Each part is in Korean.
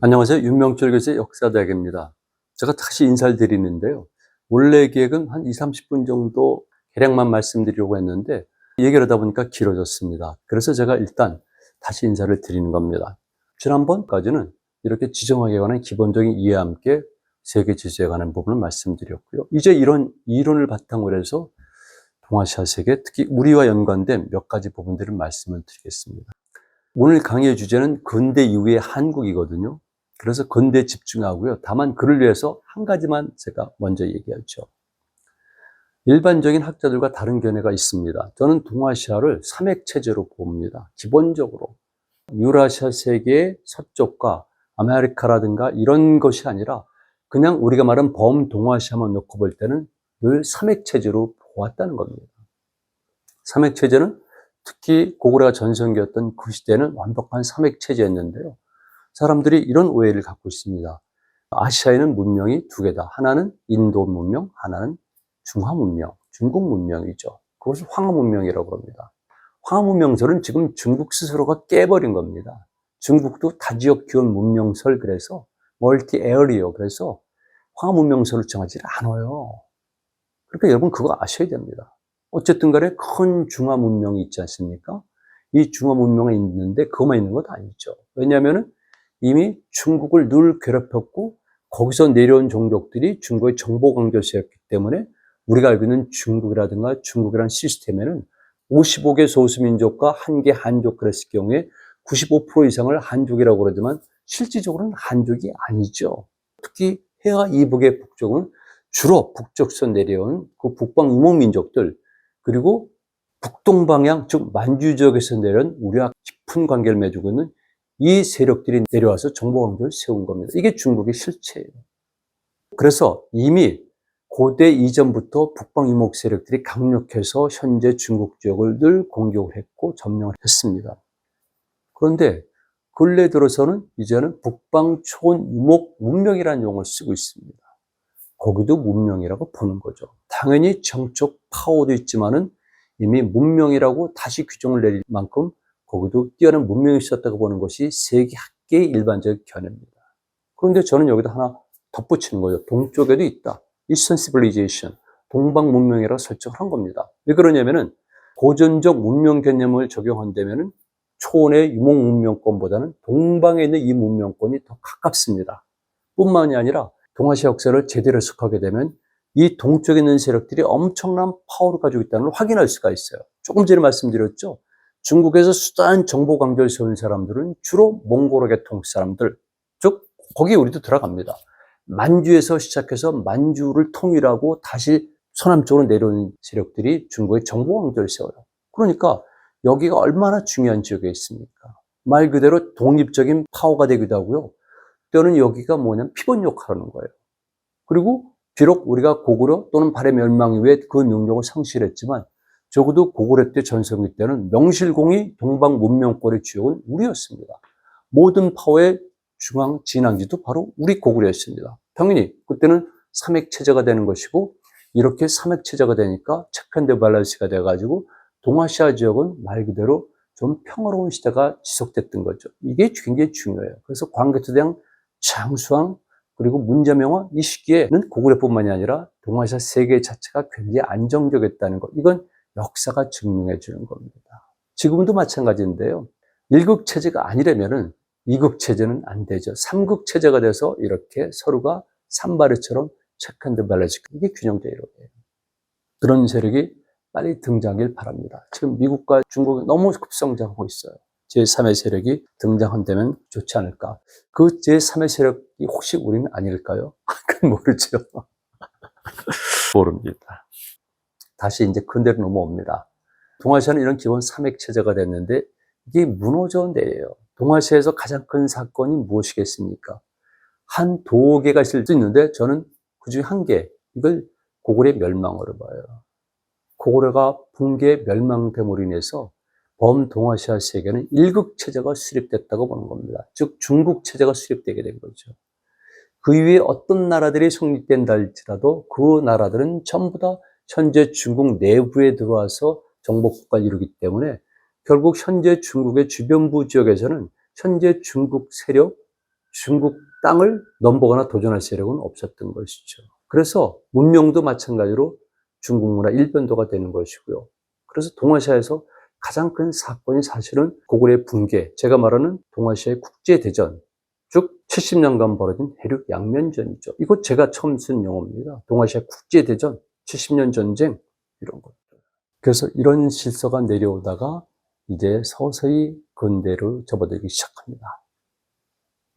안녕하세요. 윤명철 교수의 역사대학입니다. 제가 다시 인사를 드리는데요. 원래 계획은 한 20-30분 정도 개량만 말씀드리려고 했는데 얘기를 하다 보니까 길어졌습니다. 그래서 제가 일단 다시 인사를 드리는 겁니다. 지난번까지는 이렇게 지정학에 관한 기본적인 이해와 함께 세계 지수에 관한 부분을 말씀드렸고요. 이제 이런 이론을 바탕으로 해서 동아시아 세계, 특히 우리와 연관된 몇 가지 부분들을 말씀을 드리겠습니다. 오늘 강의의 주제는 근대 이후의 한국이거든요. 그래서 근대에 집중하고요. 다만 그를 위해서 한 가지만 제가 먼저 얘기하죠. 일반적인 학자들과 다른 견해가 있습니다. 저는 동아시아를 삼액체제로 봅니다. 기본적으로 유라시아 세계의 서쪽과 아메리카라든가 이런 것이 아니라 그냥 우리가 말하는 범동아시아만 놓고 볼 때는 늘 삼액체제로 보았다는 겁니다. 삼액체제는 특히 고구려가 전성기였던 그 시대는 완벽한 삼액체제였는데요. 사람들이 이런 오해를 갖고 있습니다. 아시아에는 문명이 두 개다. 하나는 인도 문명, 하나는 중화 문명, 중국 문명이죠. 그것을 황하 문명이라고 합니다. 황하 문명설은 지금 중국 스스로가 깨버린 겁니다. 중국도 다지역 기원 문명설, 그래서 멀티 에어리어, 그래서 황하 문명설을 정하지 않아요. 그러니까 여러분 그거 아셔야 됩니다. 어쨌든 간에 큰 중화 문명이 있지 않습니까? 이 중화 문명이 있는데 그것만 있는 것 아니죠. 왜냐하면 이미 중국을 늘 괴롭혔고 거기서 내려온 종족들이 중국의 정보 강조세였기 때문에 우리가 알고 있는 중국이라든가 중국이라는 시스템에는 55개 소수민족과 1개 한족 그랬을 경우에 95% 이상을 한족이라고 그러지만 실질적으로는 한족이 아니죠. 특히 해와 이북의 북쪽은 주로 북쪽에서 내려온 그 북방 유목민족들, 그리고 북동방향, 즉 만주 지역에서 내려온 우리와 깊은 관계를 맺고 있는 이 세력들이 내려와서 정보강조를 세운 겁니다. 이게 중국의 실체예요. 그래서 이미 고대 이전부터 북방 유목 세력들이 강력해서 현재 중국 지역을 늘 공격을 했고 점령을 했습니다. 그런데 근래 들어서는 이제는 북방 초원 유목 문명이라는 용어를 쓰고 있습니다. 거기도 문명이라고 보는 거죠. 당연히 정적 파워도 있지만은 이미 문명이라고 다시 규정을 내릴 만큼 거기도 뛰어난 문명이 있었다고 보는 것이 세계 학계의 일반적 견해입니다. 그런데 저는 여기다 하나 덧붙이는 거예요. 동쪽에도 있다. Eastern Civilization, 동방 문명이라고 설정을 한 겁니다. 왜 그러냐면은 고전적 문명 개념을 적용한다면은 초원의 유목 문명권보다는 동방에 있는 이 문명권이 더 가깝습니다. 뿐만이 아니라 동아시아 역사를 제대로 해석하게 되면 이 동쪽에 있는 세력들이 엄청난 파워를 가지고 있다는 걸 확인할 수가 있어요. 조금 전에 말씀드렸죠. 중국에서 수단 정보 강조를 세운 사람들은 주로 몽골에게 통치 사람들, 즉 거기에 우리도 들어갑니다. 만주에서 시작해서 만주를 통일하고 다시 서남쪽으로 내려온 세력들이 중국의 정보 강조를 세워요. 그러니까 여기가 얼마나 중요한 지역에 있습니까? 말 그대로 독립적인 파워가 되기도 하고요. 때로는 여기가 뭐냐면 피본 역할을 하는 거예요. 그리고 비록 우리가 고구려 또는 발해 멸망 이후에 그 능력을 상실했지만 적어도 고구려 때 전성기 때는 명실공히 동방 문명권의 주역은 우리였습니다. 모든 파워의 중앙 진앙지도 바로 우리 고구려였습니다. 당연히 그때는 삼액체제가 되는 것이고 이렇게 삼액체제가 되니까 체크 앤드 밸런스가 돼가지고 동아시아 지역은 말 그대로 좀 평화로운 시대가 지속됐던 거죠. 이게 굉장히 중요해요. 그래서 광개토대왕 장수왕 그리고 문제명화 이 시기에는 고구려뿐만이 아니라 동아시아 세계 자체가 굉장히 안정적이었다는 것. 이건 역사가 증명해 주는 겁니다. 지금도 마찬가지인데요. 1국 체제가 아니라면은 2국 체제는 안 되죠. 3국 체제가 돼서 이렇게 서로가 산발이처럼 체크 앤드 밸런스 이게 균형되어 이루어져요. 그런 세력이 빨리 등장하길 바랍니다. 지금 미국과 중국이 너무 급성장하고 있어요. 제3의 세력이 등장한다면 좋지 않을까. 그 제3의 세력이 혹시 우리는 아닐까요? 그건 모르죠. 모릅니다. 다시 이제 근대로 넘어옵니다. 동아시아는 이런 기본 삼액체제가 됐는데 이게 무너져 내려요. 동아시아에서 가장 큰 사건이 무엇이겠습니까? 한 도계가 있을 수 있는데 저는 그중에 한 개, 이걸 고구려의 멸망으로 봐요. 고구려가 붕괴 멸망됨으로 인해서 범동아시아 세계는 1국 체제가 수립됐다고 보는 겁니다. 즉 중국 체제가 수립되게 된 거죠. 그 이후에 어떤 나라들이 성립된다 할지라도 그 나라들은 전부 다 현재 중국 내부에 들어와서 정복국가를 이루기 때문에 결국 현재 중국의 주변부 지역에서는 현재 중국 세력, 중국 땅을 넘보거나 도전할 세력은 없었던 것이죠. 그래서 문명도 마찬가지로 중국 문화 일변도가 되는 것이고요. 그래서 동아시아에서 가장 큰 사건이 사실은 고구려의 붕괴, 제가 말하는 동아시아의 국제대전, 즉 70년간 벌어진 대륙 양면전이죠. 이거 제가 처음 쓴 용어입니다. 동아시아 국제대전, 70년 전쟁, 이런 것들. 그래서 이런 실서가 내려오다가 이제 서서히 근대로 접어들기 시작합니다.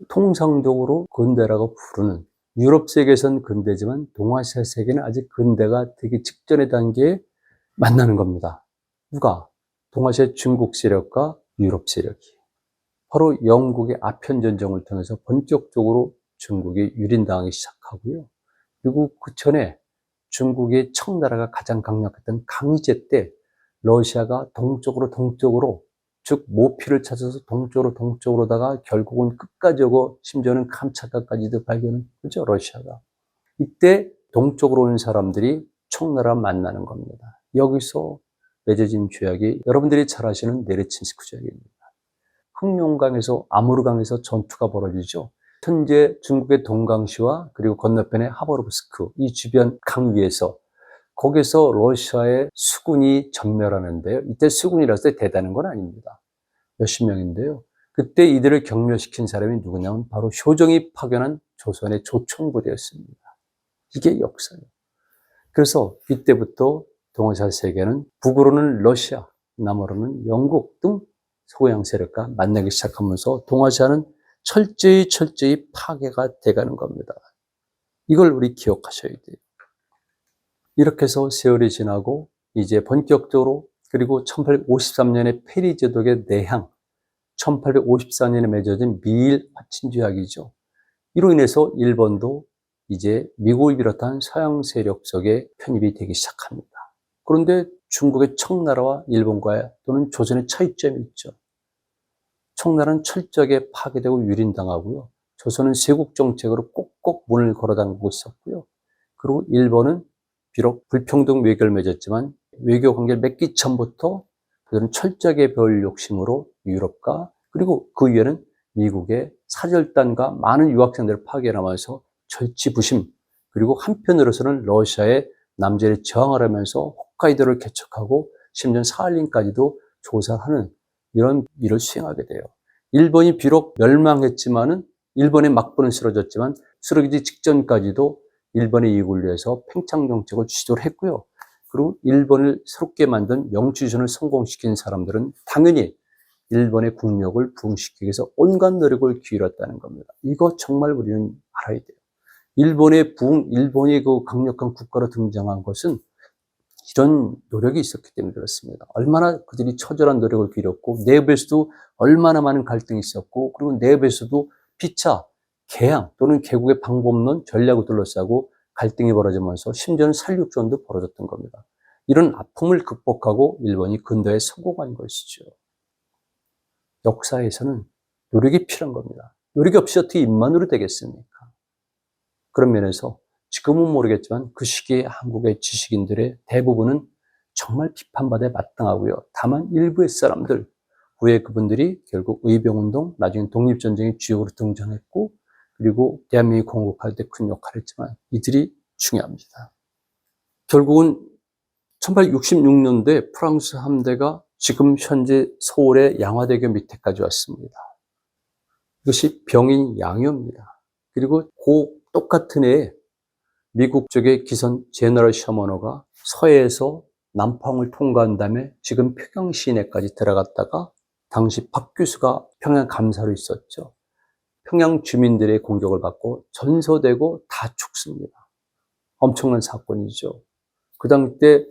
통상적으로 근대라고 부르는 유럽 세계에선 근대지만 동아시아 세계는 아직 근대가 되기 직전의 단계에 만나는 겁니다. 누가? 동아시아 중국 세력과 유럽 세력이. 바로 영국의 아편 전쟁을 통해서 본격적으로 중국이 유린당하기 시작하고요. 그리고 그 전에 중국의 청나라가 가장 강력했던 강희제 때 러시아가 동쪽으로 즉 모피를 찾아서 동쪽으로다가 결국은 끝까지 오고 심지어는 캄차카까지도 발견은 그죠, 러시아가. 이때 동쪽으로 오는 사람들이 청나라 만나는 겁니다. 여기서 맺어진 조약이 여러분들이 잘 아시는 네르친스크 조약입니다. 흑룡강에서 아무르강에서 전투가 벌어지죠. 현재 중국의 동강시와 그리고 건너편의 하바롭스크 이 주변 강 위에서 거기서 러시아의 수군이 전멸하는데요. 이때 수군이라서 대단한 건 아닙니다. 몇십 명인데요. 그때 이들을 경멸시킨 사람이 누구냐면 바로 효정이 파견한 조선의 조총부대였습니다. 이게 역사예요. 그래서 이때부터 동아시아 세계는 북으로는 러시아, 남으로는 영국 등 서구양 세력과 만나기 시작하면서 동아시아는 철저히 파괴가 돼가는 겁니다. 이걸 우리 기억하셔야 돼요. 이렇게 해서 세월이 지나고 이제 본격적으로 그리고 1853년에 페리 제독의 내향, 1854년에 맺어진 미일 화친조약이죠. 이로 인해서 일본도 이제 미국을 비롯한 서양 세력 속에 편입이 되기 시작합니다. 그런데 중국의 청나라와 일본과의 또는 조선의 차이점이 있죠. 청나라는 철저하게 파괴되고 유린당하고요. 조선은 세국 정책으로 꼭꼭 문을 걸어담고 있었고요. 그리고 일본은 비록 불평등 외교를 맺었지만 외교 관계를 맺기 전부터 그들은 철저하게 배울 욕심으로 유럽과 그리고 그 위에는 미국의 사절단과 많은 유학생들을 파견하면서 절치부심 그리고 한편으로서는 러시아의 남제를 저항하려면서 홋카이도를 개척하고 심지어 사할린까지도 조사하는 이런 일을 수행하게 돼요. 일본이 비록 멸망했지만은 일본의 막부는 쓰러졌지만 쓰러지기 직전까지도 일본의 이익을 위해서 팽창 정책을 지도를 했고요. 그리고 일본을 새롭게 만든 명주주전을 성공시킨 사람들은 당연히 일본의 국력을 부흥시키기 위해서 온갖 노력을 기울였다는 겁니다. 이거 정말 우리는 알아야 돼요. 일본의 부흥, 일본이 그 강력한 국가로 등장한 것은 이런 노력이 있었기 때문에 그렇습니다. 얼마나 그들이 처절한 노력을 기울였고 내부에서도 얼마나 많은 갈등이 있었고 그리고 내부에서도 피차, 개항 또는 개국의 방법 없는 전략을 둘러싸고 갈등이 벌어지면서 심지어는 살육전도 벌어졌던 겁니다. 이런 아픔을 극복하고 일본이 근대에 성공한 것이죠. 역사에서는 노력이 필요한 겁니다. 노력이 없이 어떻게 입만으로 되겠습니까? 그런 면에서 지금은 모르겠지만 그 시기에 한국의 지식인들의 대부분은 정말 비판받아 마땅하고요. 다만 일부의 사람들, 후에 그분들이 결국 의병운동, 나중에 독립전쟁의 주역으로 등장했고 그리고 대한민국이 건국할 때 큰 역할을 했지만 이들이 중요합니다. 결국은 1866년도에 프랑스 함대가 지금 현재 서울의 양화대교 밑에까지 왔습니다. 이것이 병인 양요입니다. 그리고 그 똑같은 해에 미국 쪽의 기선 제너럴 셔머너가 서해에서 남포항을 통과한 다음에 지금 평양 시내까지 들어갔다가 당시 박 교수가 평양 감사로 있었죠. 평양 주민들의 공격을 받고 전소되고 다 죽습니다. 엄청난 사건이죠. 그 당시 때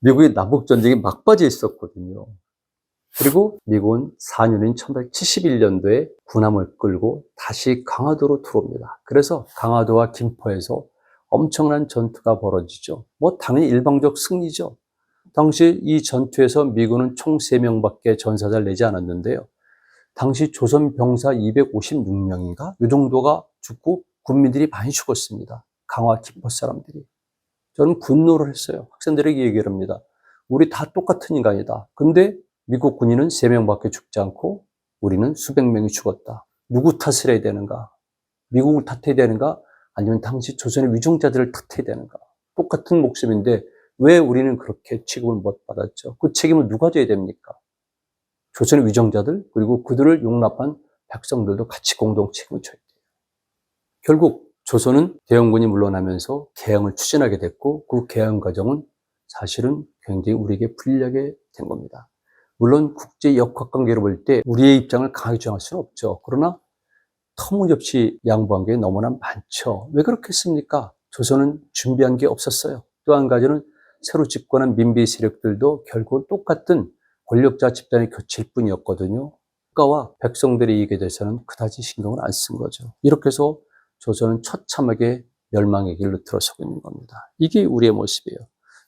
미국의 남북전쟁이 막바지에 있었거든요. 그리고 미국은 4년인 1871년도에 군함을 끌고 다시 강화도로 들어옵니다. 그래서 강화도와 김포에서 엄청난 전투가 벌어지죠. 당연히 일방적 승리죠. 당시 이 전투에서 미군은 총 3명밖에 전사자를 내지 않았는데요. 당시 조선 병사 256명인가? 이 정도가 죽고 군민들이 많이 죽었습니다. 강화 김포 사람들이. 저는 분노를 했어요. 학생들에게 얘기를 합니다. 우리 다 똑같은 인간이다. 근데 미국 군인은 3명밖에 죽지 않고 우리는 수백 명이 죽었다. 누구 탓을 해야 되는가? 미국을 탓해야 되는가? 아니면 당시 조선의 위정자들을 탓해야 되는가? 똑같은 목숨인데 왜 우리는 그렇게 취급을 못 받았죠? 그 책임은 누가 져야 됩니까? 조선의 위정자들 그리고 그들을 용납한 백성들도 같이 공동 책임을 져야 돼요. 결국 조선은 대원군이 물러나면서 개항을 추진하게 됐고 그 개항 과정은 사실은 굉장히 우리에게 불리하게 된 겁니다. 물론 국제 역학관계로 볼 때 우리의 입장을 강하게 주장할 수는 없죠. 그러나 터무니없이 양보한 게 너무나 많죠. 왜 그렇겠습니까? 조선은 준비한 게 없었어요. 또 한 가지는 새로 집권한 민비 세력들도 결국 똑같은 권력자 집단의 교체일 뿐이었거든요. 국가와 백성들의 이익에 대해서는 그다지 신경을 안 쓴 거죠. 이렇게 해서 조선은 처참하게 멸망의 길로 들어서고 있는 겁니다. 이게 우리의 모습이에요.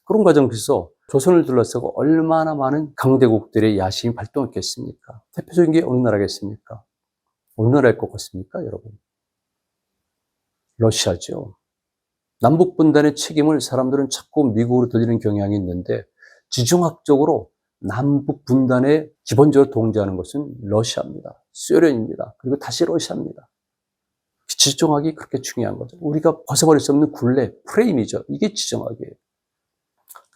그런 과정에서 조선을 둘러싸고 얼마나 많은 강대국들의 야심이 발동했겠습니까? 대표적인 게 어느 나라겠습니까? 어느 나라일 것 같습니까, 여러분? 러시아죠. 남북 분단의 책임을 사람들은 자꾸 미국으로 돌리는 경향이 있는데 지정학적으로 남북 분단에 기본적으로 동조하는 것은 러시아입니다. 소련입니다. 그리고 다시 러시아입니다. 지정학이 그렇게 중요한 거죠. 우리가 벗어버릴 수 없는 굴레, 프레임이죠. 이게 지정학이에요.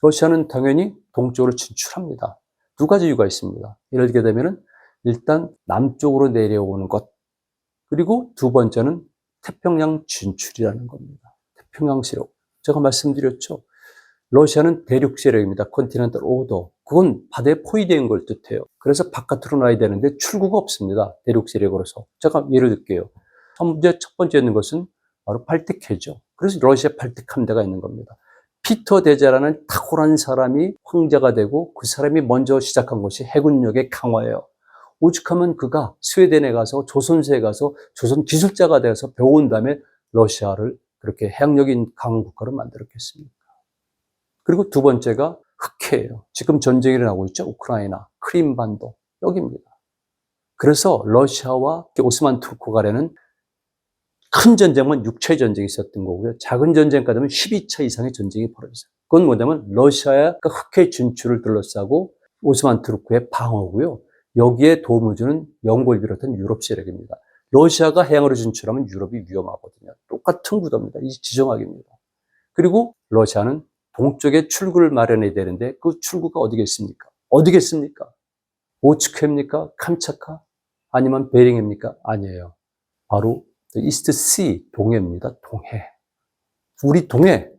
러시아는 당연히 동쪽으로 진출합니다. 두 가지 이유가 있습니다. 예를 들게 되면은 일단 남쪽으로 내려오는 것, 그리고 두 번째는 태평양 진출이라는 겁니다. 태평양 세력. 제가 말씀드렸죠. 러시아는 대륙 세력입니다. 컨티넨탈 오더. 그건 바다에 포위된 걸 뜻해요. 그래서 바깥으로 나야 되는데 출구가 없습니다. 대륙 세력으로서. 제가 예를 들게요. 첫 번째 있는 것은 바로 발틱해죠. 그래서 러시아 발틱 함대가 있는 겁니다. 피터 대제라는 탁월한 사람이 황제가 되고 그 사람이 먼저 시작한 것이 해군력의 강화예요. 오죽하면 그가 스웨덴에 가서 조선세에 가서 조선 기술자가 되어서 배운 다음에 러시아를 그렇게 해양력인 강한 국가로 만들었겠습니까? 그리고 두 번째가 흑해예요. 지금 전쟁이 일어나고 있죠. 우크라이나, 크림반도 여기입니다. 그래서 러시아와 오스만 투르크 간에는 큰 전쟁은 6차의 전쟁이 있었던 거고요. 작은 전쟁까지 하면 12차 이상의 전쟁이 벌어졌어요. 그건 뭐냐면 러시아가 흑해 진출을 둘러싸고 오스만 투르크의 방어고요. 여기에 도움을 주는 영국을 비롯한 유럽 세력입니다. 러시아가 해양으로 진출하면 유럽이 위험하거든요. 똑같은 구도입니다. 이 지정학입니다. 그리고 러시아는 동쪽에 출구를 마련해야 되는데 그 출구가 어디겠습니까? 어디겠습니까? 오츠크입니까? 캄차카? 아니면 베링입니까? 아니에요. 바로 이스트 씨, 동해입니다. 동해. 우리 동해.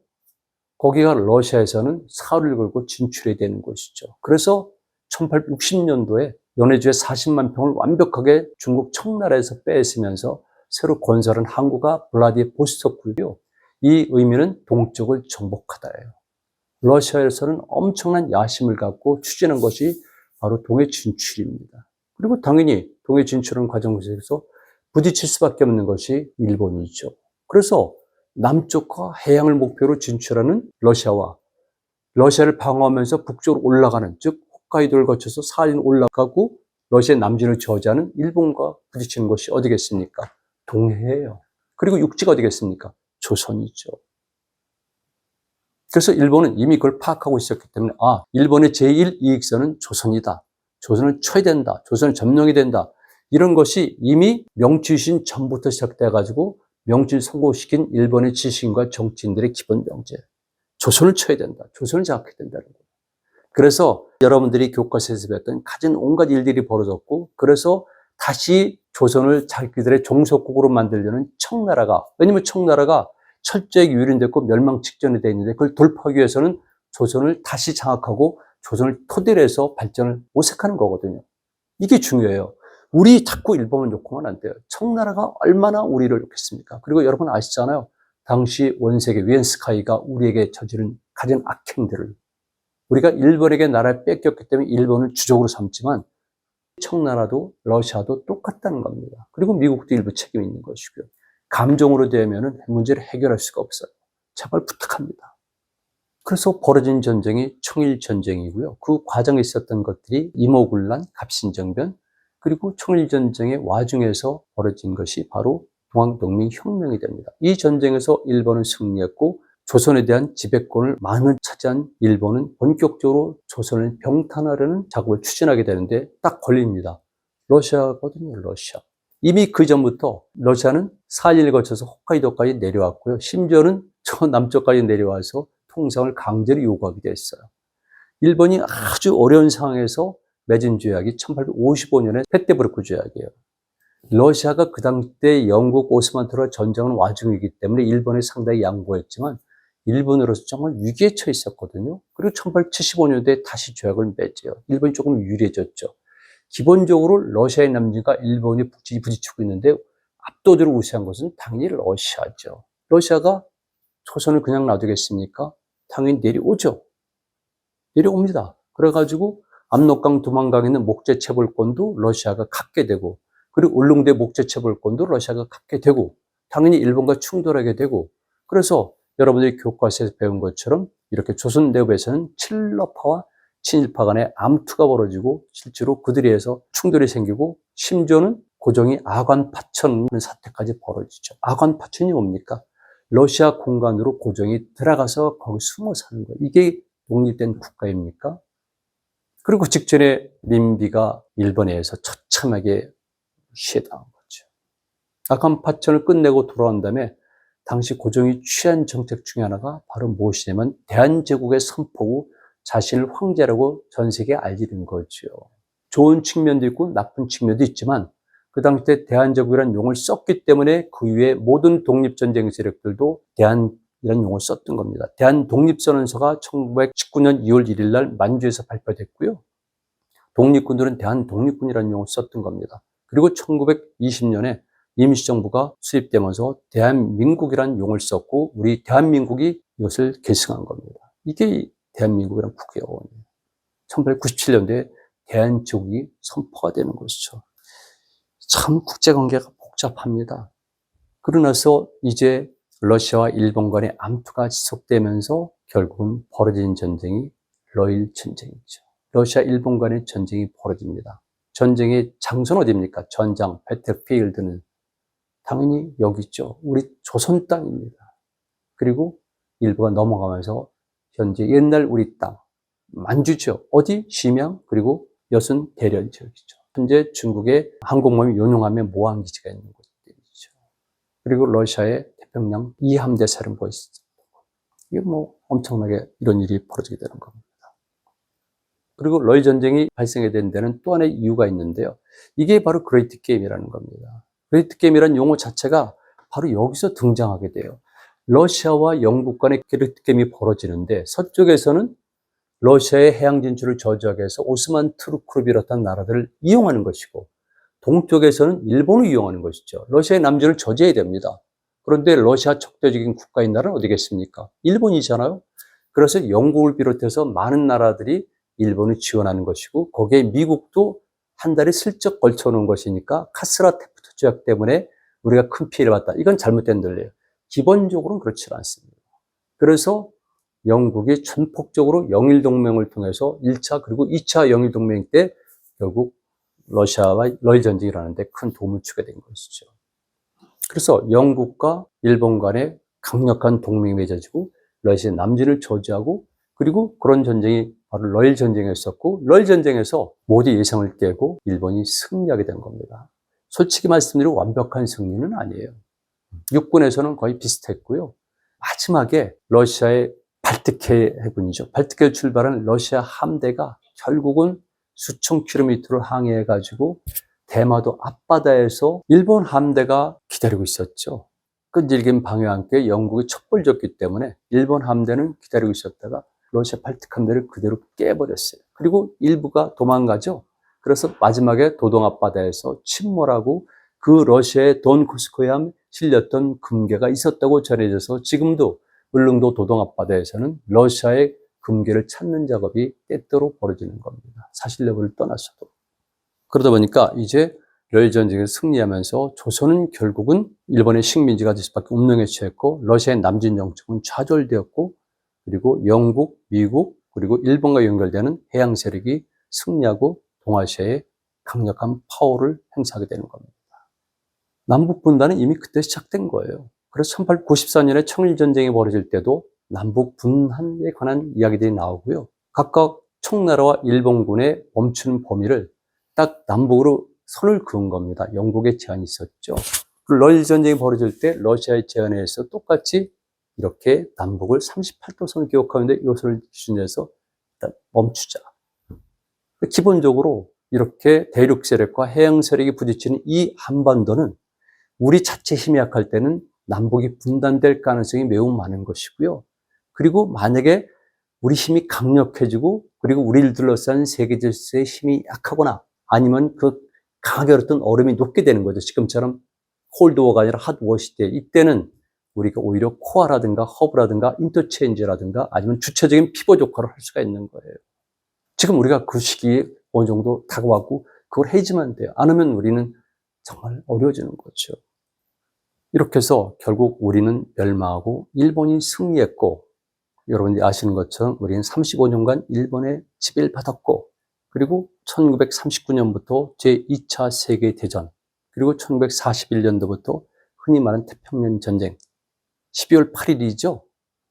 거기가 러시아에서는 사활을 걸고 진출해야 되는 곳이죠. 그래서 1860년도에 연해주의 40만 평을 완벽하게 중국 청나라에서 빼앗으면서 새로 건설한 항구가 블라디보스토크고요. 이 의미는 동쪽을 정복하다예요. 러시아에서는 엄청난 야심을 갖고 추진한 것이 바로 동해 진출입니다. 그리고 당연히 동해 진출하는 과정에서 부딪힐 수밖에 없는 것이 일본이죠. 그래서 남쪽과 해양을 목표로 진출하는 러시아와 러시아를 방어하면서 북쪽으로 올라가는, 즉 홋카이도를 거쳐서 사할린 올라가고 러시아 남진을 저지하는 일본과 부딪히는 것이 어디겠습니까? 동해예요. 그리고 육지가 어디겠습니까? 조선이죠. 그래서 일본은 이미 그걸 파악하고 있었기 때문에 일본의 제1이익선은 조선이다. 조선을 쳐야 된다. 조선을 점령해야 된다. 이런 것이 이미 명치유신 전부터 시작돼가지고 명치를 성공시킨 일본의 지식인과 정치인들의 기본 명제. 조선을 쳐야 된다. 조선을 장악해야 된다는 거예요. 그래서 여러분들이 교과서에서 배웠던 가진 온갖 일들이 벌어졌고 그래서 다시 조선을 자기들의 종속국으로 만들려는 청나라가, 왜냐하면 청나라가 철저하게 유린됐고 멸망 직전에 돼 있는데 그걸 돌파하기 위해서는 조선을 다시 장악하고 조선을 토대로 해서 발전을 모색하는 거거든요. 이게 중요해요. 우리 자꾸 일본을 욕하면 안 돼요. 청나라가 얼마나 우리를 욕했습니까? 그리고 여러분 아시잖아요. 당시 원세계 위엔스카이가 우리에게 저지른 가진 악행들을 우리가 일본에게 나라를 뺏겼기 때문에 일본을 주적으로 삼지만 청나라도 러시아도 똑같다는 겁니다. 그리고 미국도 일부 책임이 있는 것이고요. 감정으로 되면은 문제를 해결할 수가 없어요. 제발 부탁합니다. 그래서 벌어진 전쟁이 청일전쟁이고요. 그 과정에 있었던 것들이 이모군란, 갑신정변, 그리고 청일전쟁의 와중에서 벌어진 것이 바로 동학농민혁명이 됩니다. 이 전쟁에서 일본은 승리했고 조선에 대한 지배권을 많은 차지한 일본은 본격적으로 조선을 병탄하려는 작업을 추진하게 되는데 딱 걸립니다. 러시아거든요, 러시아. 이미 그 전부터 러시아는 사일을 거쳐서 홋카이도까지 내려왔고요. 심지어는 저 남쪽까지 내려와서 통상을 강제로 요구하기도 했어요. 일본이 아주 어려운 상황에서 맺은 조약이 1855년에 페테부르크 조약이에요. 러시아가 그 당시에 영국 오스만토르와 전쟁을 와중이기 때문에 일본에 상당히 양보했지만 일본으로서 정말 위기에 처해 있었거든요. 그리고 1875년도에 다시 조약을 맺어요. 일본이 조금 유리해졌죠. 기본적으로 러시아의 남진과 일본이 부딪히고 있는데 압도적으로 우세한 것은 당연히 러시아죠. 러시아가 조선을 그냥 놔두겠습니까? 당연히 내려오죠. 내려옵니다. 그래가지고 압록강 두만강에 있는 목재채굴권도 러시아가 갖게 되고, 그리고 울릉도 목재채굴권도 러시아가 갖게 되고, 당연히 일본과 충돌하게 되고, 그래서 여러분들이 교과서에서 배운 것처럼 이렇게 조선 내부에서는 친러파와 친일파 간의 암투가 벌어지고 실제로 그들에 의해서 충돌이 생기고 심지어는 고종이 아관파천이라는 사태까지 벌어지죠. 아관파천이 뭡니까? 러시아 공간으로 고종이 들어가서 거기 숨어 사는 거예요. 이게 독립된 국가입니까? 그리고 직전에 민비가 일본에 의해서 처참하게 시해당한 거죠. 아관파천을 끝내고 돌아온 다음에 당시 고종이 취한 정책 중에 하나가 바로 무엇이냐면 대한제국의 선포고 자신을 황제라고 전 세계에 알리는 거죠. 좋은 측면도 있고 나쁜 측면도 있지만 그 당시 때 대한제국이라는 용어를 썼기 때문에 그 이후에 모든 독립전쟁 세력들도 대한이라는 용어를 썼던 겁니다. 대한독립선언서가 1919년 2월 1일 날 만주에서 발표됐고요. 독립군들은 대한독립군이라는 용어를 썼던 겁니다. 그리고 1920년에 임시정부가 수립되면서 대한민국이라는 용어를 썼고 우리 대한민국이 이것을 계승한 겁니다. 이게 대한민국이란 국회의원이에요. 1897년도에 대한제국이 선포가 되는 것이죠. 참 국제관계가 복잡합니다. 그러나서 이제 러시아와 일본 간의 암투가 지속되면서 결국은 벌어진 전쟁이 러일 전쟁이죠. 러시아 일본 간의 전쟁이 벌어집니다. 전쟁의 장소는 어디입니까? 전장, 배틀필드는 당연히 여기 있죠. 우리 조선 땅입니다. 그리고 일부가 넘어가면서 현재 옛날 우리 땅, 만주죠. 어디? 심양, 그리고 여순 대련 지역이죠. 현재 중국의 항공모함이 요용함에 모항기지가 있는 곳들이죠. 그리고 러시아의 태평양 2함대 사령부가 있습니다. 이게 뭐 엄청나게 이런 일이 벌어지게 되는 겁니다. 그리고 러일 전쟁이 발생하게 된 데는 또 하나의 이유가 있는데요. 이게 바로 그레이트 게임이라는 겁니다. 그레이트 게임이라는 용어 자체가 바로 여기서 등장하게 돼요. 러시아와 영국 간의 그레이트 게임이 벌어지는데 서쪽에서는 러시아의 해양 진출을 저지하기 위해서 오스만 투르크를 비롯한 나라들을 이용하는 것이고 동쪽에서는 일본을 이용하는 것이죠. 러시아의 남진을 저지해야 됩니다. 그런데 러시아 적대적인 국가인 나라는 어디겠습니까? 일본이잖아요. 그래서 영국을 비롯해서 많은 나라들이 일본을 지원하는 것이고 거기에 미국도 한 달에 슬쩍 걸쳐놓은 것이니까 카스라 테프트 조약 때문에 우리가 큰 피해를 봤다. 이건 잘못된 논리예요. 기본적으로는 그렇지 않습니다. 그래서 영국이 전폭적으로 영일동맹을 통해서 1차 그리고 2차 영일동맹 때 결국 러시아와 러일 전쟁이 일어나는데 큰 도움을 주게 된 것이죠. 그래서 영국과 일본 간에 강력한 동맹이 맺어지고 러시아 남진을 저지하고 그리고 그런 전쟁이 바로 러일 전쟁이었었고 러일 전쟁에서 모두 예상을 깨고 일본이 승리하게 된 겁니다. 솔직히 말씀드리면 완벽한 승리는 아니에요. 육군에서는 거의 비슷했고요. 마지막에 러시아의 발트해 해군이죠. 발트해를 출발한 러시아 함대가 결국은 수천 킬로미터를 항해해가지고 대마도 앞바다에서 일본 함대가 기다리고 있었죠. 끈질긴 방해와 함께 영국이 첩벌졌기 때문에 일본 함대는 기다리고 있었다가 러시아 발틱 함대를 그대로 깨버렸어요. 그리고 일부가 도망가죠. 그래서 마지막에 도동 앞바다에서 침몰하고 그 러시아의 돈코스코에 실렸던 금괴가 있었다고 전해져서 지금도 울릉도 도동 앞바다에서는 러시아의 금괴를 찾는 작업이 때때로 벌어지는 겁니다. 사실 여부를 떠나서도. 그러다 보니까 이제 러일 전쟁에서 승리하면서 조선은 결국은 일본의 식민지가 될 수밖에 없는 게 처했고 러시아의 남진 정책은 좌절되었고 그리고 영국, 미국, 그리고 일본과 연결되는 해양 세력이 승리하고 동아시아에 강력한 파워를 행사하게 되는 겁니다. 남북 분단은 이미 그때 시작된 거예요. 그래서 1894년에 청일전쟁이 벌어질 때도 남북 분단에 관한 이야기들이 나오고요. 각각 청나라와 일본군의 멈추는 범위를 딱 남북으로 선을 그은 겁니다. 영국의 제안이 있었죠. 러일 전쟁이 벌어질 때 러시아의 제안에 의해서 똑같이 이렇게 남북을 38도 선을 기록하는데 이것을 기준으로 해서 일단 멈추자. 기본적으로 이렇게 대륙 세력과 해양 세력이 부딪히는 이 한반도는 우리 자체 힘이 약할 때는 남북이 분단될 가능성이 매우 많은 것이고요. 그리고 만약에 우리 힘이 강력해지고 그리고 우리를 둘러싼 세계 질서의 힘이 약하거나 아니면 그 강하게 얼었던 얼음이 녹게 되는 거죠. 지금처럼 콜드워가 아니라 핫워 시대. 이때는 우리가 오히려 코어라든가 허브라든가 인터체인지라든가 아니면 주체적인 피벗 역할을 할 수가 있는 거예요. 지금 우리가 그 시기에 어느 정도 다가왔고 그걸 해야지만 돼요. 안 하면 우리는 정말 어려워지는 거죠. 이렇게 해서 결국 우리는 멸망하고 일본이 승리했고 여러분들이 아시는 것처럼 우리는 35년간 일본에 지배받았고 그리고 1939년부터 제2차 세계대전 그리고 1941년도부터 흔히 말하는 태평양 전쟁 12월 8일이죠.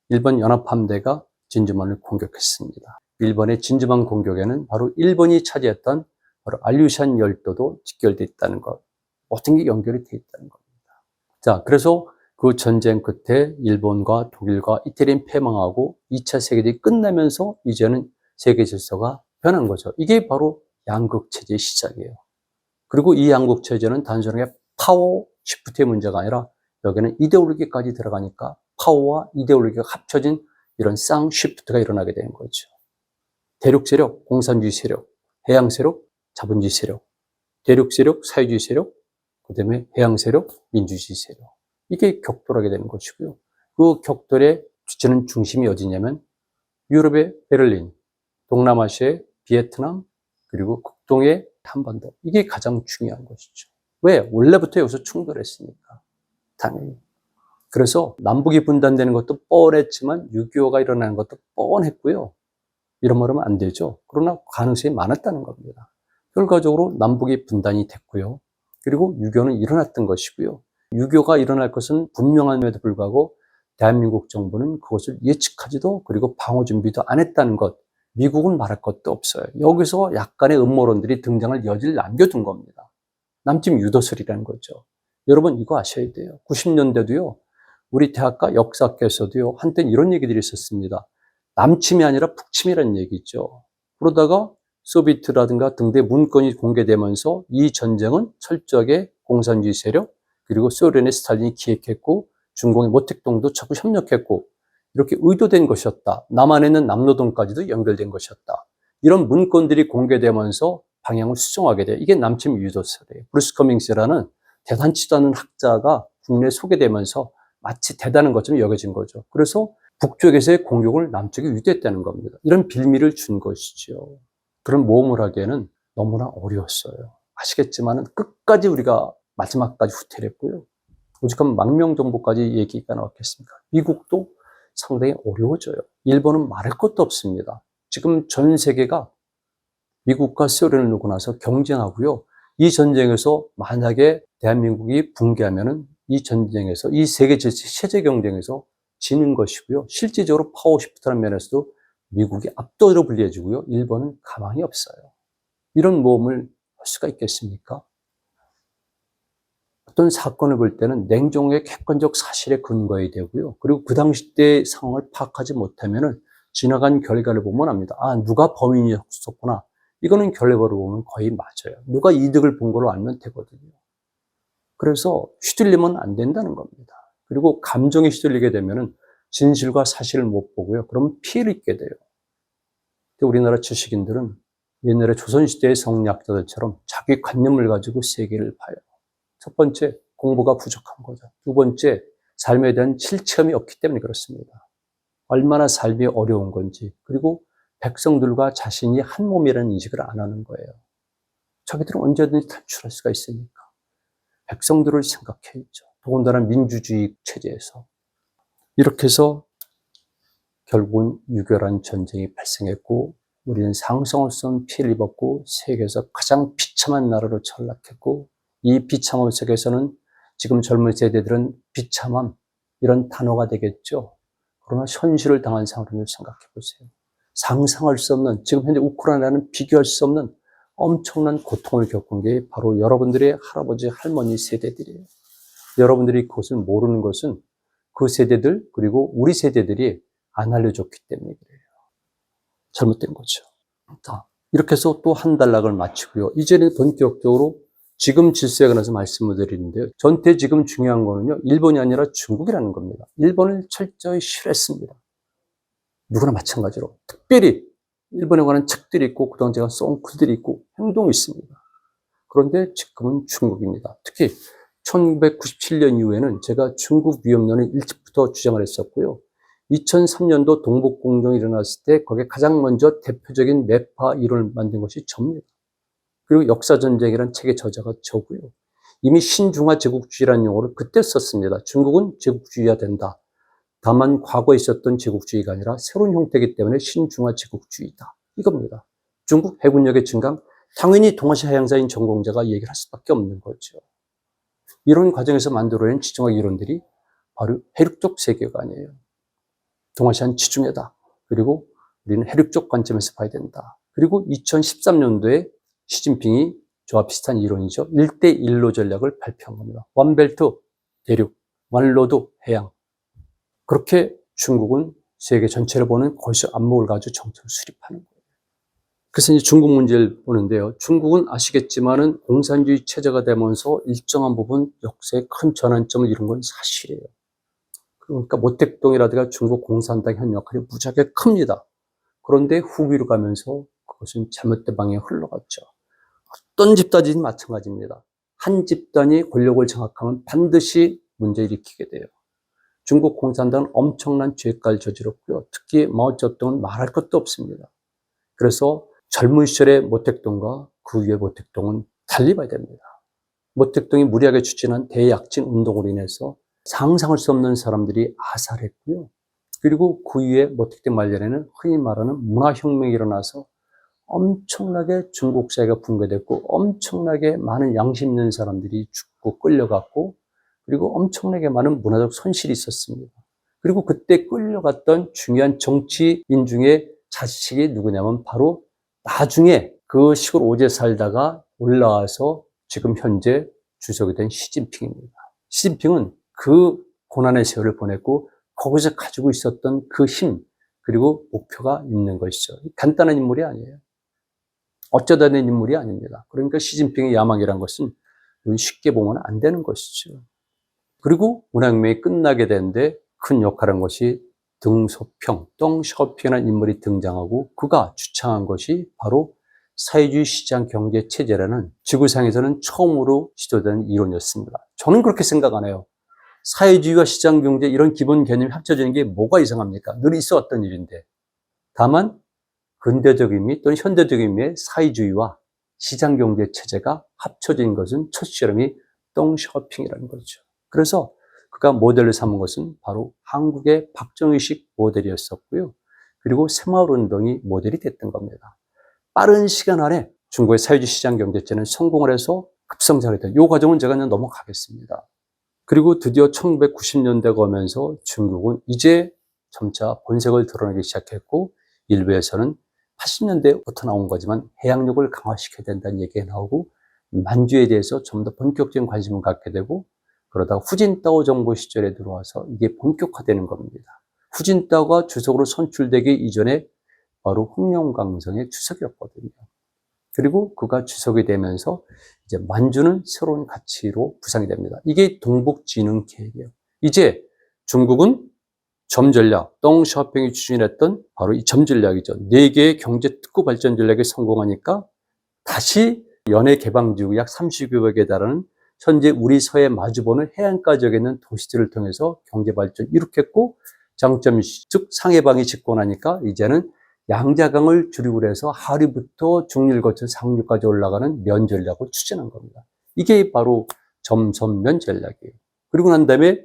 일본 연합함대가 진주만을 공격했습니다. 일본의 진주만 공격에는 바로 일본이 차지했던 바로 알류샨 열도도 직결되어 있다는 것. 모든 게 연결이 되어 있다는 겁니다. 자, 그래서 그 전쟁 끝에 일본과 독일과 이태리는 패망하고 2차 세계대전이 끝나면서 이제는 세계 질서가 변한 거죠. 이게 바로 양극 체제의 시작이에요. 그리고 이 양극 체제는 단순하게 파워 시프트의 문제가 아니라 여기는 이데올로기까지 들어가니까 파워와 이데올로기가 합쳐진 이런 쌍 시프트가 일어나게 되는 거죠. 대륙 세력, 공산주의 세력, 해양 세력, 자본주의 세력, 대륙 세력, 사회주의 세력, 그 다음에 해양 세력, 민주주의 세력. 이게 격돌하게 되는 것이고요. 그 격돌의 주체는 중심이 어디냐면 유럽의 베를린, 동남아시아의 베트남, 그리고 극동의 한반도. 이게 가장 중요한 것이죠. 왜? 원래부터 여기서 충돌했으니까. 당연히. 그래서 남북이 분단되는 것도 뻔했지만 6.25가 일어나는 것도 뻔했고요. 이런 말하면 안 되죠. 그러나 가능성이 많았다는 겁니다. 결과적으로 남북이 분단이 됐고요. 그리고 6.25는 일어났던 것이고요. 6.25가 일어날 것은 분명함에도 불구하고 대한민국 정부는 그것을 예측하지도 그리고 방어 준비도 안 했다는 것. 미국은 말할 것도 없어요. 여기서 약간의 음모론들이 등장할 여지를 남겨둔 겁니다. 남침 유도설이라는 거죠. 여러분 이거 아셔야 돼요. 90년대도요. 우리 대학가 역사학에서도요. 한때는 이런 얘기들이 있었습니다. 남침이 아니라 북침이라는 얘기죠. 그러다가 소비에트라든가 등대 문건이 공개되면서 이 전쟁은 철저하게 공산주의 세력 그리고 소련의 스탈린이 기획했고 중공의 모택동도 적극 협력했고 이렇게 의도된 것이었다. 남한에는 남노동까지도 연결된 것이었다. 이런 문건들이 공개되면서 방향을 수정하게 돼요. 이게 남침 유도설이에요. 브루스 커밍스라는 대단치도 않은 학자가 국내에 소개되면서 마치 대단한 것처럼 여겨진 거죠. 그래서 북쪽에서의 공격을 남쪽에 유도했다는 겁니다. 이런 빌미를 준 것이죠. 그런 모험을 하기에는 너무나 어려웠어요. 아시겠지만 끝까지 우리가 마지막까지 후퇴했고요. 오죽하면 망명정보까지 얘기가 나왔겠습니까? 미국도 상당히 어려워져요. 일본은 말할 것도 없습니다. 지금 전 세계가 미국과 소련을 놓고 나서 경쟁하고요. 이 전쟁에서 만약에 대한민국이 붕괴하면은 이 전쟁에서 이 세계 체제 경쟁에서 지는 것이고요. 실질적으로 파워 시프트라는 면에서도 미국이 압도적으로 불리해지고요. 일본은 가망이 없어요. 이런 모험을 할 수가 있겠습니까? 어떤 사건을 볼 때는 냉정하게 객관적 사실에 근거해야 되고요. 그리고 그 당시 때 상황을 파악하지 못하면은 지나간 결과를 보면 압니다. 아, 누가 범인이었었구나. 이거는 결과를 보면 거의 맞아요. 누가 이득을 본 걸로 알면 되거든요. 그래서 휘둘리면 안 된다는 겁니다. 그리고 감정에 휘둘리게 되면은 진실과 사실을 못 보고요. 그러면 피해를 입게 돼요. 우리나라 지식인들은 옛날에 조선시대의 성리학자들처럼 자기 관념을 가지고 세계를 봐요. 첫 번째, 공부가 부족한 거죠. 두 번째, 삶에 대한 실체험이 없기 때문에 그렇습니다. 얼마나 삶이 어려운 건지, 그리고 백성들과 자신이 한 몸이라는 인식을 안 하는 거예요. 자기들은 언제든지 탈출할 수가 있으니까. 백성들을 생각해야죠. 더군다나 민주주의 체제에서. 이렇게 해서 결국은 유교란 전쟁이 발생했고 우리는 상상할 수 없는 피해를 입었고 세계에서 가장 비참한 나라로 전락했고 이 비참함 속에서는 지금 젊은 세대들은 비참함 이런 단어가 되겠죠. 그러나 현실을 당한 상황을 생각해 보세요. 상상할 수 없는 지금 현재 우크라이나는 비교할 수 없는 엄청난 고통을 겪은 게 바로 여러분들의 할아버지, 할머니 세대들이에요. 여러분들이 그것을 모르는 것은 그 세대들 그리고 우리 세대들이 안 알려줬기 때문에 그래요. 잘못된 거죠. 자, 이렇게 해서 또 한 단락을 마치고요. 이제는 본격적으로 지금 질서에 관해서 말씀을 드리는데요. 전체 지금 중요한 거는요. 일본이 아니라 중국이라는 겁니다. 일본을 철저히 싫어했습니다. 누구나 마찬가지로. 특별히 일본에 관한 책들이 있고 그동안 제가 써온 글들이 있고 행동이 있습니다. 그런데 지금은 중국입니다. 특히 1997년 이후에는 제가 중국 위협론을 일찍부터 주장을 했었고요. 2003년도 동북공정이 일어났을 때 거기에 가장 먼저 대표적인 매파 이론을 만든 것이 저입니다. 그리고 역사전쟁이라는 책의 저자가 저고요. 이미 신중화 제국주의라는 용어를 그때 썼습니다. 중국은 제국주의가 된다. 다만 과거에 있었던 제국주의가 아니라 새로운 형태이기 때문에 신중화 제국주의다. 이겁니다. 중국 해군력의 증강, 당연히 동아시아 해양사인 전공자가 얘기를 할 수밖에 없는 거죠. 이런 과정에서 만들어낸 지정학 이론들이 바로 해륙적 세계관이에요. 동아시아는 지중해다. 그리고 우리는 해륙적 관점에서 봐야 된다. 그리고 2013년도에 시진핑이 저와 비슷한 이론이죠. 1대1로 전략을 발표한 겁니다. 원벨트 대륙, 원로드 해양. 그렇게 중국은 세계 전체를 보는 거기서 안목을 가지고 정책을 수립하는 거예요. 그래서 이제 중국 문제를 보는데요. 중국은 아시겠지만은 공산주의 체제가 되면서 일정한 부분 역사의 큰 전환점을 이룬 건 사실이에요. 그러니까 모택동이라든가 중국 공산당 현 역할이 무지하게 큽니다. 그런데 후기로 가면서 그것은 잘못된 방향에 흘러갔죠. 어떤 집단이든 마찬가지입니다. 한 집단이 권력을 장악하면 반드시 문제를 일으키게 돼요. 중국 공산당은 엄청난 죄까지 저질렀고요. 특히 마오쩌둥은 말할 것도 없습니다. 그래서 젊은 시절의 모택동과 그 위의 모택동은 달리 봐야 됩니다. 모택동이 무리하게 추진한 대약진 운동으로 인해서 상상할 수 없는 사람들이 아살했고요. 그리고 그 위에 모택동 말년에는 흔히 말하는 문화혁명이 일어나서 엄청나게 중국 사회가 붕괴됐고 엄청나게 많은 양심 있는 사람들이 죽고 끌려갔고 그리고 엄청나게 많은 문화적 손실이 있었습니다. 그리고 그때 끌려갔던 중요한 정치인 중에 자식이 누구냐면 바로 나중에 그 시골 오지에 살다가 올라와서 지금 현재 주석이 된 시진핑입니다. 시진핑은 그 고난의 세월을 보냈고 거기서 가지고 있었던 그 힘 그리고 목표가 있는 것이죠. 간단한 인물이 아니에요. 어쩌다 된 인물이 아닙니다. 그러니까 시진핑의 야망이란 것은 쉽게 보면 안 되는 것이죠. 그리고 문화혁명이 끝나게 되는데 큰 역할한 것이 등소평, 덩샤오핑이라는 인물이 등장하고 그가 주창한 것이 바로 사회주의 시장 경제 체제라는 지구상에서는 처음으로 시도된 이론이었습니다. 저는 그렇게 생각 안 해요. 사회주의와 시장 경제 이런 기본 개념이 합쳐지는 게 뭐가 이상합니까? 늘 있어왔던 일인데. 다만 근대적 의미 또는 현대적 의미의 사회주의와 시장 경제 체제가 합쳐진 것은 첫 실험이 덩샤오핑이라는 거죠. 그래서 그가 모델을 삼은 것은 바로 한국의 박정희식 모델이었었고요. 그리고 새마을운동이 모델이 됐던 겁니다. 빠른 시간 안에 중국의 사회주의 시장 경제체는 성공을 해서 급성장을 했다. 이 과정은 제가 그냥 넘어가겠습니다. 그리고 드디어 1990년대가 오면서 중국은 이제 점차 본색을 드러내기 시작했고 일부에서는 80년대부터 나온 거지만 해양력을 강화시켜야 된다는 얘기가 나오고 만주에 대해서 좀 더 본격적인 관심을 갖게 되고 그러다가 후진타오 정부 시절에 들어와서 이게 본격화되는 겁니다. 후진타오가 주석으로 선출되기 이전에 바로 흑룡강성의 주석이었거든요. 그리고 그가 주석이 되면서 이제 만주는 새로운 가치로 부상이 됩니다. 이게 동북진흥계획이에요. 이제 중국은 점전략, 덩샤오핑이 추진했던 바로 이 점전략이죠. 4개의 경제 특구 발전 전략에 성공하니까 다시 연해 개방지구 약 30여 개에 달하는 현재 우리 서해 마주보는 해안가 지역에 있는 도시들을 통해서 경제 발전을 이룩했고 장점 즉 상해방이 짓고 나니까 이제는 양자강을 주류로 해서 하류부터 중류를 거쳐 상류까지 올라가는 면 전략을 추진한 겁니다. 이게 바로 점선면 전략이에요. 그리고 난 다음에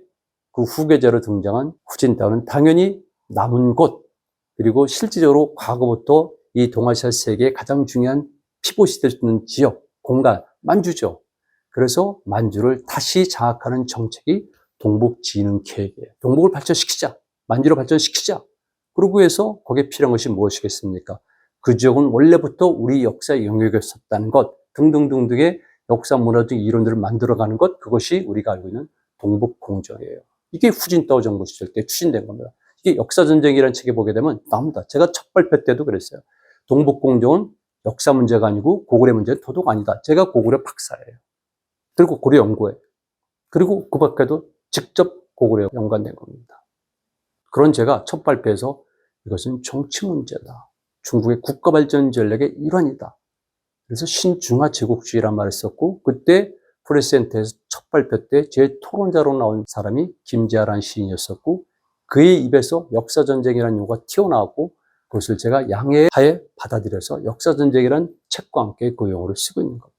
그 후계자로 등장한 후진타오는 당연히 남은 곳 그리고 실질적으로 과거부터 이 동아시아 세계의 가장 중요한 피봇이 될 수 있는 지역, 공간, 만주죠. 그래서 만주를 다시 장악하는 정책이 동북진흥계획이에요. 동북을 발전시키자, 만주를 발전시키자. 그러고 해서 거기에 필요한 것이 무엇이겠습니까? 그 지역은 원래부터 우리 역사의 영역이었었다는 것 등등등등의 역사 문화적 이론들을 만들어가는 것, 그것이 우리가 알고 있는 동북공정이에요. 이게 후진타오 정부 시절 때 추진된 겁니다. 이게 역사전쟁이라는 책에 보게 되면 나옵니다. 제가 첫 발표 때도 그랬어요. 동북공정은 역사 문제가 아니고 고구려 문제는 도덕 아니다. 제가 고구려 박사예요. 그리고 고려 연구회. 그리고 그 밖에도 직접 고구려 연관된 겁니다. 그런 제가 첫 발표에서 이것은 정치 문제다. 중국의 국가 발전 전략의 일환이다. 그래서 신중화 제국주의란 말을 썼고, 그때 프레스센터에서 첫 발표 때 제 토론자로 나온 사람이 김재하라는 시인이었었고, 그의 입에서 역사전쟁이라는 용어가 튀어나왔고, 그것을 제가 양해하에 받아들여서 역사전쟁이라는 책과 함께 그 용어를 쓰고 있는 겁니다.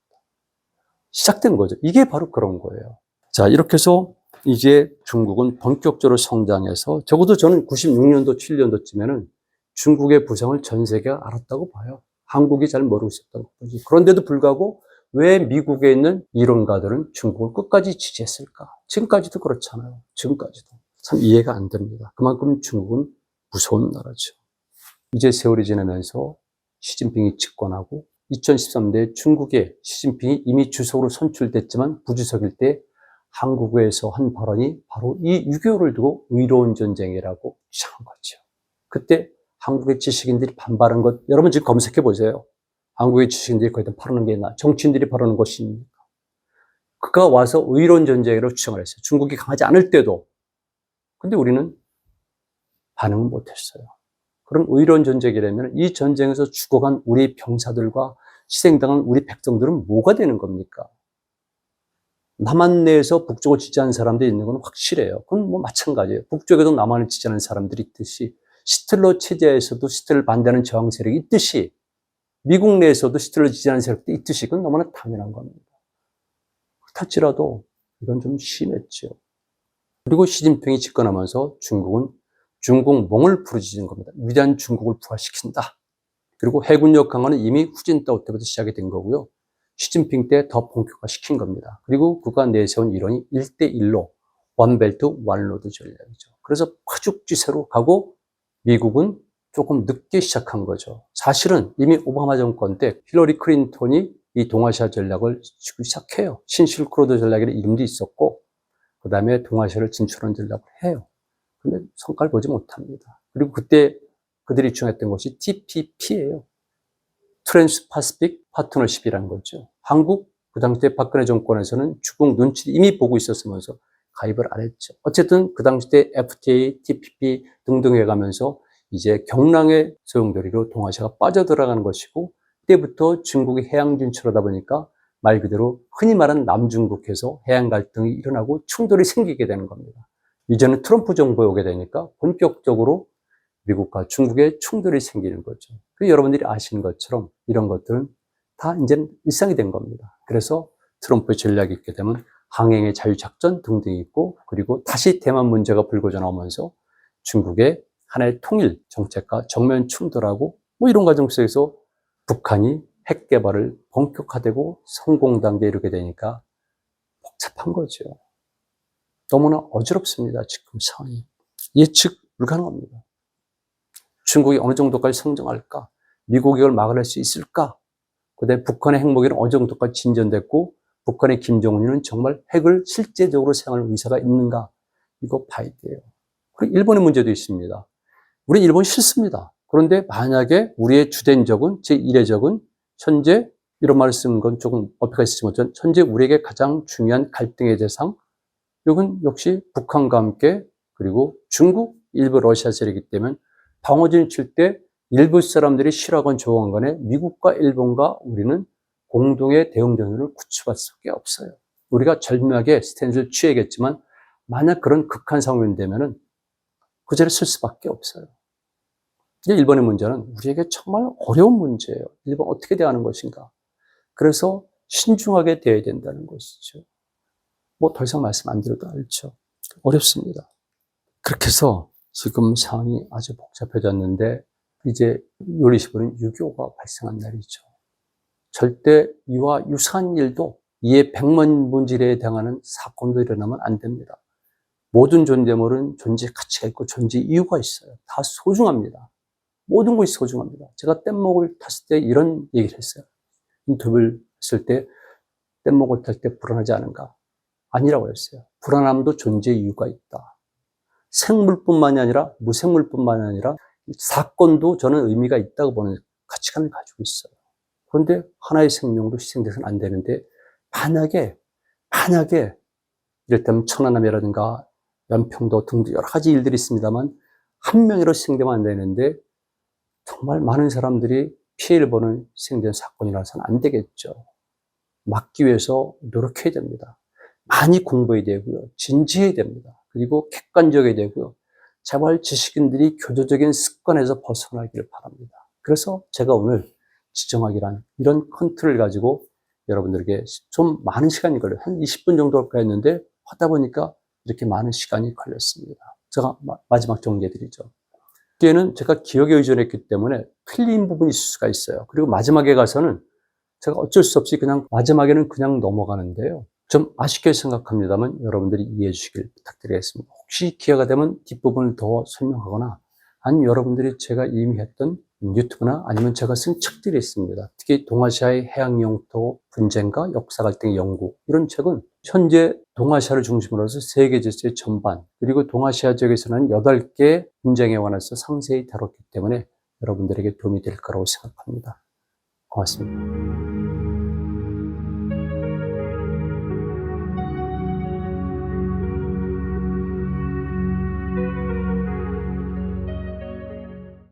시작된 거죠. 이게 바로 그런 거예요. 자, 이렇게 해서 이제 중국은 본격적으로 성장해서, 적어도 저는 96년도, 7년도쯤에는 중국의 부상을 전 세계가 알았다고 봐요. 한국이 잘 모르고 있었던 거지. 그런데도 불구하고 왜 미국에 있는 이론가들은 중국을 끝까지 지지했을까? 지금까지도 그렇잖아요. 지금까지도. 참 이해가 안 됩니다. 그만큼 중국은 무서운 나라죠. 이제 세월이 지나면서 시진핑이 집권하고 2013년에 중국에 시진핑이 이미 주석으로 선출됐지만 부주석일 때 한국에서 한 발언이 바로 이 6.25를 두고 의로운 전쟁이라고 주장한 거죠. 그때 한국의 지식인들이 반발한 것, 여러분 지금 검색해 보세요. 한국의 지식인들이 거기다 팔아는 게 있나? 정치인들이 팔아는 것입니까? 그가 와서 의로운 전쟁이라고 주장을 했어요. 중국이 강하지 않을 때도. 근데 우리는 반응을 못했어요. 그런 의로운 전쟁이라면 이 전쟁에서 죽어간 우리 병사들과 희생당한 우리 백성들은 뭐가 되는 겁니까? 남한 내에서 북쪽을 지지하는 사람들이 있는 건 확실해요. 그건 뭐 마찬가지예요. 북쪽에도 남한을 지지하는 사람들이 있듯이, 시틀러 체제에서도 시틀러를 반대하는 저항 세력이 있듯이, 미국 내에서도 시틀러를 지지하는 세력도 있듯이, 그건 너무나 당연한 겁니다. 그렇다지라도 이건 좀 심했죠. 그리고 시진핑이 집권하면서 중국은 중국몽을 부르짖은 겁니다. 위대한 중국을 부활시킨다. 그리고 해군력 강화는 이미 후진타오 때부터 시작이 된 거고요. 시진핑 때 더 본격화시킨 겁니다. 그리고 그가 내세운 이론이 1대1로 원벨트 원로드 전략이죠. 그래서 파죽지세로 가고 미국은 조금 늦게 시작한 거죠. 사실은 이미 오바마 정권 때 힐러리 클린턴이 이 동아시아 전략을 시작해요. 신실크로드 전략이라는 이름도 있었고, 그 다음에 동아시아를 진출하는 전략을 해요. 근데 성과를 보지 못합니다. 그리고 그때 그들이 주장했던 것이 TPP예요. 트랜스파시픽 파트너십이라는 거죠. 한국, 그 당시 박근혜 정권에서는 중국 눈치를 이미 보고 있었으면서 가입을 안 했죠. 어쨌든 그 당시 때 FTA, TPP 등등 해가면서 이제 경랑의 소용돌이로 동아시아가 빠져들어가는 것이고, 그때부터 중국이 해양 진출하다 보니까 말 그대로 흔히 말하는 남중국해서 해양 갈등이 일어나고 충돌이 생기게 되는 겁니다. 이제는 트럼프 정부에 오게 되니까 본격적으로 미국과 중국의 충돌이 생기는 거죠. 여러분들이 아시는 것처럼 이런 것들은 다 이제는 일상이 된 겁니다. 그래서 트럼프의 전략이 있게 되면 항행의 자유작전 등등이 있고, 그리고 다시 대만 문제가 불거져 나오면서 중국의 하나의 통일 정책과 정면 충돌하고 뭐 이런 과정 속에서 북한이 핵 개발을 본격화되고 성공 단계에 이르게 되니까 복잡한 거죠. 너무나 어지럽습니다. 지금 상황이. 예측 불가능합니다. 중국이 어느 정도까지 성장할까? 미국이 이걸 막아낼 수 있을까? 그다음에 북한의 핵무기는 어느 정도까지 진전됐고, 북한의 김정은이는 정말 핵을 실제적으로 사용할 의사가 있는가? 이거 봐야 돼요. 그리고 일본의 문제도 있습니다. 우리 일본 싫습니다. 그런데 만약에 우리의 주된 적은, 제1의 적은 현재, 이런 말을 쓰는 건 조금 어폐가 있지만, 현재 우리에게 가장 중요한 갈등의 대상, 이건 역시 북한과 함께, 그리고 중국, 일부 러시아 세력이기 때문에 방어진 칠 때 일부 사람들이 싫어하건 좋아하건 간에 미국과 일본과 우리는 공동의 대응 전술을 구축할 수밖에 없어요. 우리가 절묘하게 스탠스를 취해야겠지만, 만약 그런 극한 상황이 되면은 그 자리에 쓸 수밖에 없어요. 이제 일본의 문제는 우리에게 정말 어려운 문제예요. 일본 어떻게 대하는 것인가. 그래서 신중하게 대해야 된다는 것이죠. 뭐 더 이상 말씀 안 드려도 알죠. 어렵습니다. 그렇게 해서 지금 상황이 아주 복잡해졌는데, 이제 6월 25일은 6.25가 발생한 날이죠. 절대 이와 유사한 일도, 이에 백만문질에 해당하는 사건도 일어나면 안 됩니다. 모든 존재물은 존재 가치가 있고 존재 이유가 있어요. 다 소중합니다. 모든 것이 소중합니다. 제가 뗏목을 탔을 때 이런 얘기를 했어요. 인터뷰를 했을 때 뗏목을 탈 때 불안하지 않은가? 아니라고 했어요. 불안함도 존재 이유가 있다. 생물뿐만이 아니라 무생물뿐만이 아니라 사건도 저는 의미가 있다고 보는 가치관을 가지고 있어요. 그런데 하나의 생명도 희생돼서는 안 되는데 만약에 이를테면 천안함이라든가 연평도 등등 여러 가지 일들이 있습니다만 한 명이라도 희생되면 안 되는데 정말 많은 사람들이 피해를 보는 희생된 사건이라서는 안 되겠죠. 막기 위해서 노력해야 됩니다. 많이 공부해야 되고요. 진지해야 됩니다. 그리고 객관적이어야 되고요. 제발 지식인들이 교조적인 습관에서 벗어나기를 바랍니다. 그래서 제가 오늘 지정학이란 이런 컨트롤을 가지고 여러분들에게 좀 많은 시간이 걸려요. 한 20분 정도 할까 했는데 하다 보니까 이렇게 많은 시간이 걸렸습니다. 제가 마지막 정리해드리죠. 뒤에는 제가 기억에 의존했기 때문에 틀린 부분이 있을 수가 있어요. 그리고 마지막에 가서는 제가 어쩔 수 없이 그냥 마지막에는 그냥 넘어가는데요. 좀 아쉽게 생각합니다만 여러분들이 이해해 주시길 부탁드리겠습니다. 혹시 기회가 되면 뒷부분을 더 설명하거나 아니면 여러분들이 제가 이미 했던 유튜브나 아니면 제가 쓴 책들이 있습니다. 특히 동아시아의 해양 영토 분쟁과 역사 갈등의 연구, 이런 책은 현재 동아시아를 중심으로 해서 세계 질서의 전반, 그리고 동아시아 지역에서는 8개 분쟁에 관해서 상세히 다뤘기 때문에 여러분들에게 도움이 될 거라고 생각합니다. 고맙습니다.